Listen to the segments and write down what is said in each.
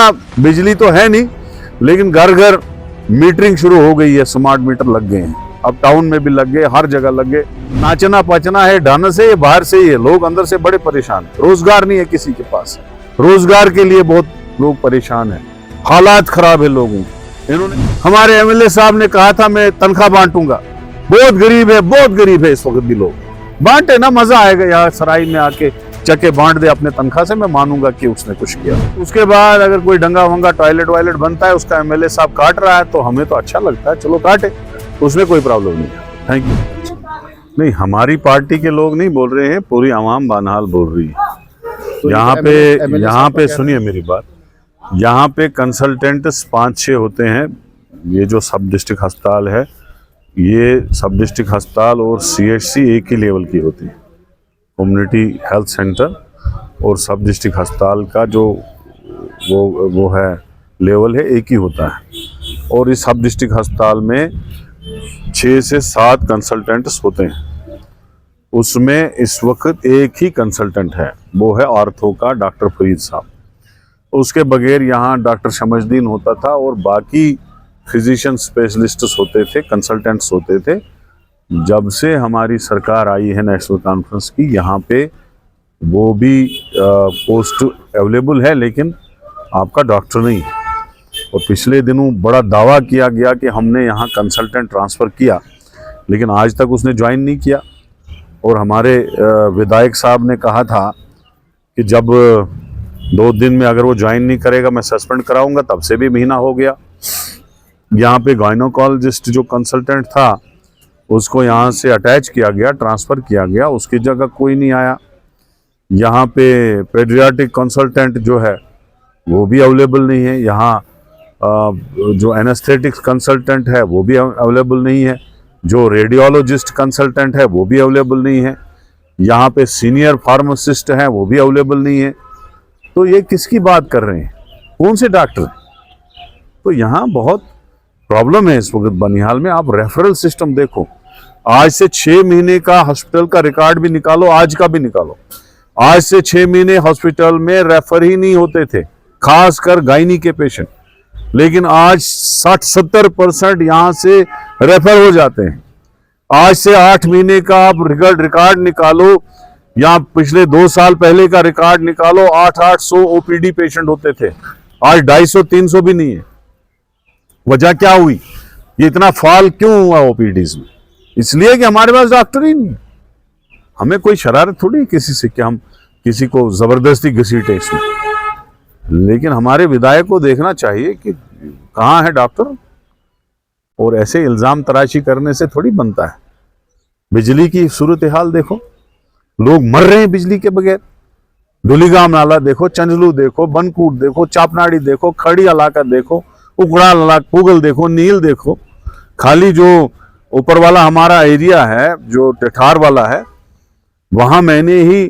दूसरा बिजली तो है नहीं, लेकिन घर घर मीटरिंग शुरू हो गई है, स्मार्ट मीटर लग गए हैं। अब टाउन में भी लग गए, हर जगह लग गए। नाचना पचना है ढाना से, ये बाहर से ही है। लोग अंदर से बड़े परेशान हैं। रोजगार नहीं है किसी के पास, रोजगार के लिए बहुत लोग परेशान हैं। हालात खराब है लोगों के। इन्होंने हमारे एमएलए साहब ने कहा था मैं तनख्वाह बांटूंगा। बहुत गरीब है, बहुत गरीब है इस वक्त भी लोग। बांटे ना, मजा आएगा यहाँ सराय में आके चक्के बांट दे अपने तनख्वाह से, मैं मानूंगा कि उसने कुछ किया। उसके बाद अगर कोई डंगा वंगा टॉयलेट वायलेट बनता है, उसका एमएलए साहब काट रहा है, तो हमें तो अच्छा लगता है, चलो काटे, उसमें कोई प्रॉब्लम नहीं है। Thank you. नहीं, हमारी पार्टी के लोग नहीं बोल रहे हैं, पूरी आवाम बानहाल बोल रही है। तो यहाँ पे सुनिए मेरी बात, यहाँ पे कंसल्टेंट 5-6 होते हैं। ये जो सब डिस्ट्रिक्ट अस्पताल है, ये सब डिस्ट्रिक्ट अस्पताल और CHC एक ही लेवल की होती है। कम्युनिटी हेल्थ सेंटर और सब डिस्ट्रिक्ट अस्पताल का जो वो है लेवल है, एक ही होता है। और इस सब डिस्ट्रिक्ट अस्पताल में 6 से 7 कंसल्टेंट्स होते हैं। उसमें इस वक्त एक ही कंसल्टेंट है, वो है ऑर्थो का डॉक्टर फरीद साहब। उसके बगैर यहाँ डॉक्टर शमसुद्दीन होता था और बाकी फिजिशियन स्पेशलिस्ट्स होते थे, कंसल्टेंट्स होते थे। जब से हमारी सरकार आई है नेशनल कॉन्फ्रेंस की, यहाँ पे वो भी पोस्ट अवेलेबल है, लेकिन आपका डॉक्टर नहीं है। और पिछले दिनों बड़ा दावा किया गया कि हमने यहाँ कंसल्टेंट ट्रांसफ़र किया, लेकिन आज तक उसने ज्वाइन नहीं किया। और हमारे विधायक साहब ने कहा था कि जब 2 दिन में अगर वो ज्वाइन नहीं करेगा मैं सस्पेंड कराऊंगा, तब से भी महीना हो गया। यहाँ पे गायनोकोलॉजिस्ट जो कंसल्टेंट था, उसको यहाँ से अटैच किया गया, ट्रांसफ़र किया गया, उसकी जगह कोई नहीं आया। यहाँ पे पेडियाट्रिक कंसल्टेंट जो है वो भी अवेलेबल नहीं है। यहाँ जो एनेस्थेटिक्स कंसल्टेंट है वो भी अवेलेबल नहीं है। जो रेडियोलॉजिस्ट कंसल्टेंट है वो भी अवेलेबल नहीं है। यहाँ पे सीनियर फार्मासिस्ट हैं, वो भी अवेलेबल नहीं है। तो ये किसकी बात कर रहे हैं, कौन से डॉक्टर हैं? तो यहाँ बहुत प्रॉब्लम है इस वक्त बनिहाल में। आप रेफरल सिस्टम देखो, आज से 6 महीने का हॉस्पिटल का रिकॉर्ड भी निकालो, आज का भी निकालो। आज से 6 महीने हॉस्पिटल में रेफर ही नहीं होते थे, खासकर गायनी के पेशेंट। लेकिन आज 60-70% यहाँ से रेफर हो जाते हैं। आज से 8 महीने का आप रिकॉर्ड निकालो, या पिछले 2 साल पहले का रिकॉर्ड निकालो, 800 OPD पेशेंट होते थे, आज 250-300 भी नहीं है। वजह क्या हुई, ये इतना फॉल क्यों हुआ OPDs में? इसलिए कि हमारे पास डॉक्टर ही नहीं। हमें कोई शरारत थोड़ी किसी से कि हम किसी को जबरदस्ती घसीटे इसमें, लेकिन हमारे विधायक को देखना चाहिए कि कहाँ है डॉक्टर। और ऐसे इल्जाम तराशी करने से थोड़ी बनता है। बिजली की सूरत हाल देखो, लोग मर रहे हैं बिजली के बगैर। डुलीगाम नाला देखो, चंजलू देखो, बनकूट देखो, चापनाड़ी देखो, खड़ी इलाका देखो, उकड़ाल इलाका, पुगल देखो, नील देखो। खाली जो ऊपर वाला हमारा एरिया है, जो टिठार वाला है, वहां मैंने ही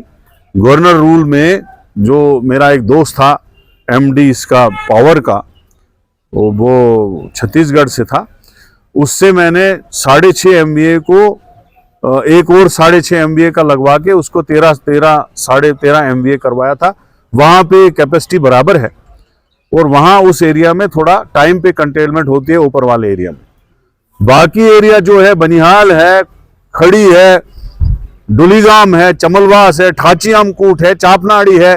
गवर्नर रूल में, जो मेरा एक दोस्त था MD इसका पावर का, वो छत्तीसगढ़ से था, उससे मैंने 6.5 MVA को एक और 6.5 MVA का लगवा के उसको 13.5 MVA करवाया था। वहां पे कैपेसिटी बराबर है, और वहां उस एरिया में थोड़ा टाइम पे कंटेनमेंट होती है ऊपर वाले एरिया में। बाकी एरिया जो है बनिहाल है, खड़ी है, डुलीगाम है, चमलवास है, ठाचियामकूट है, चापनाड़ी है,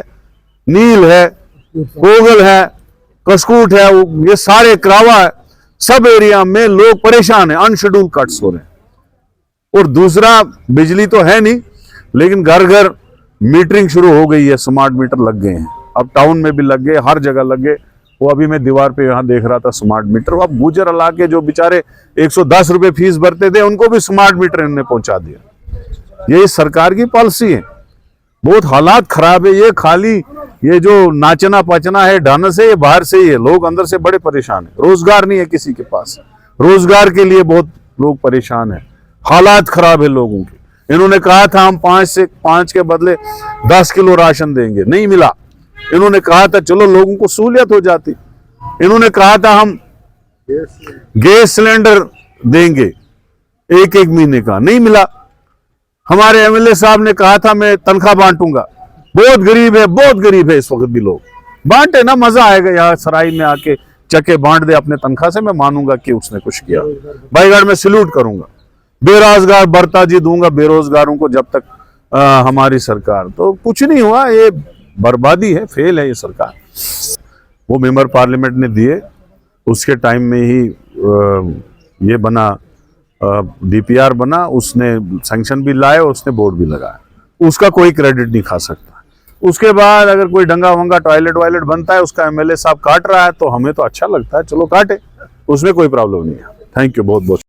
नील है, कोगल है, कसकूट है, ये सारे क्रावा है, सब एरिया में लोग परेशान हैं, अनशेड्यूल कट्स हो रहे हैं। और दूसरा बिजली तो है नहीं, लेकिन घर घर मीटरिंग शुरू हो गई है, स्मार्ट मीटर लग गए हैं। अब टाउन में भी लग गए, हर जगह लग गए। वो अभी मैं दीवार पे यहाँ देख रहा था स्मार्ट मीटर। अब गुजर इलाके जो बेचारे 110 रुपए फीस भरते थे, उनको भी स्मार्ट मीटर इन्होंने पहुंचा दिया। ये सरकार की पॉलिसी है। बहुत हालात खराब है। ये खाली ये जो नाचना पचना है ढाना से, ये बाहर से ही है। लोग अंदर से बड़े परेशान है। रोजगार नहीं है किसी के पास, रोजगार के लिए बहुत लोग परेशान है। हालात खराब है लोगों के। इन्होंने कहा था हम 5 के बदले 10 किलो राशन देंगे, नहीं मिला। इन्होंने कहा था चलो लोगों को सहूलियत हो जाती। इन्होंने कहा था हम गैस सिलेंडर देंगे 1-1 महीने का, नहीं मिला। हमारे एमएलए साहब ने कहा था मैं तनख्वाह बांटूंगा। बहुत गरीब है, बहुत गरीब है इस वक्त भी लोग। बांटे ना, मजा आएगा यहाँ सराय में आके चके बांट दे अपने तनख्वाह से, मैं मानूंगा कि उसने कुछ किया। भाईगढ़ में सैल्यूट करूंगा, बेरोजगार भत्ता जी दूंगा बेरोजगारों को जब तक हमारी सरकार। तो कुछ नहीं हुआ, ये बर्बादी है, फेल है ये सरकार। वो मेंबर पार्लियामेंट ने दिए, उसके टाइम में ही ये बना, डीपीआर बना, उसने सैंक्शन भी लाए, उसने बोर्ड भी लगाया, उसका कोई क्रेडिट नहीं खा सकता। उसके बाद अगर कोई डंगा वंगा टॉयलेट वायलेट बनता है, उसका एमएलए साहब काट रहा है, तो हमें तो अच्छा लगता है, चलो काटे, उसमें कोई प्रॉब्लम नहीं है। थैंक यू बहुत बहुत।